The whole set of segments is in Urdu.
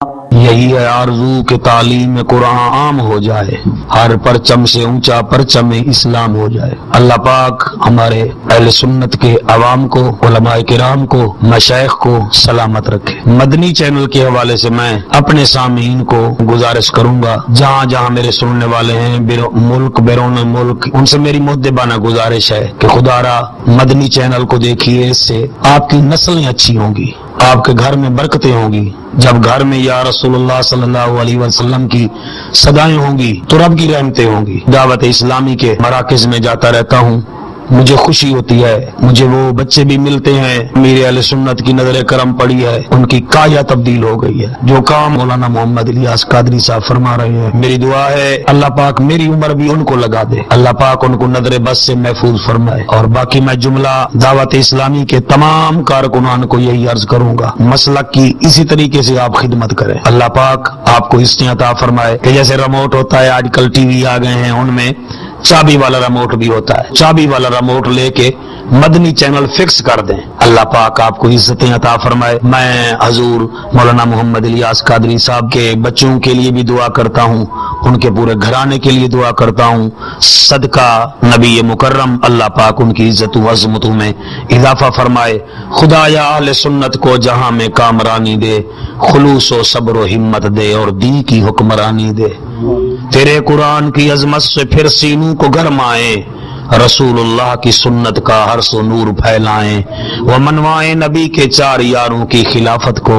یہی ہے آرزو کہ تعلیم قرآن عام ہو جائے، ہر پرچم سے اونچا پرچم اسلام ہو جائے۔ اللہ پاک ہمارے اہل سنت کے عوام کو، علماء کرام کو، مشائخ کو سلامت رکھے۔ مدنی چینل کے حوالے سے میں اپنے سامعین کو گزارش کروں گا، جہاں جہاں میرے سننے والے ہیں ملک بیرون ملک، ان سے میری مؤدبانہ گزارش ہے کہ خدا را مدنی چینل کو دیکھیے، اس سے آپ کی نسلیں اچھی ہوں گی، آپ کے گھر میں برکتیں ہوں گی۔ جب گھر میں یا رسول اللہ صلی اللہ علیہ وسلم کی صدائیں ہوں گی تو رب کی رحمتیں ہوں گی۔ دعوت اسلامی کے مراکز میں جاتا رہتا ہوں، مجھے خوشی ہوتی ہے، مجھے وہ بچے بھی ملتے ہیں، میرے اہل سنت کی نظر کرم پڑی ہے، ان کی کایا تبدیل ہو گئی ہے۔ جو کام مولانا محمد الیاس قادری صاحب فرما رہے ہیں، میری دعا ہے اللہ پاک میری عمر بھی ان کو لگا دے، اللہ پاک ان کو نظر بس سے محفوظ فرمائے۔ اور باقی میں جملہ دعوت اسلامی کے تمام کارکنان کو یہی عرض کروں گا، مسلک کی اسی طریقے سے آپ خدمت کریں، اللہ پاک آپ کو اس نے عطا فرمائے کہ جیسے ریموٹ ہوتا ہے، آج کل ٹی وی آ گئے ہیں، ان میں چابی والا ریموٹ بھی ہوتا ہے، چابی والا ریموٹ لے کے مدنی چینل فکس کر دیں، اللہ پاک آپ کو عزتیں عطا فرمائے۔ میں حضور مولانا محمد الیاس قادری صاحب کے بچوں کے لیے بھی دعا کرتا ہوں، ان کے پورے گھرانے کے لیے دعا کرتا ہوں، صدقہ نبی مکرم اللہ پاک ان کی عزت و عظمتوں میں اضافہ فرمائے۔ خدایا اہل سنت کو جہاں میں کامرانی دے، خلوص و صبر و ہمت دے اور دین کی حکمرانی دے، تیرے قرآن کی عظمت سے پھر سینوں کو گرمائیں، رسول اللہ کی سنت کا ہر سو نور پھیلائیں، وہ منوائیں نبی کے چار یاروں کی خلافت کو،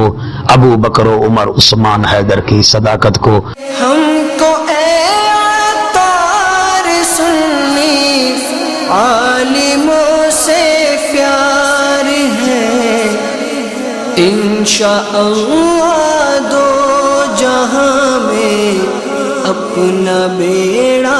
ابو بکر و عمر عثمان حیدر کی صداقت کو۔ ہم کو اے عطار سنی عالموں سے پیار ہے، انشاءاللہ دو جہاں میں اپنا بیڑا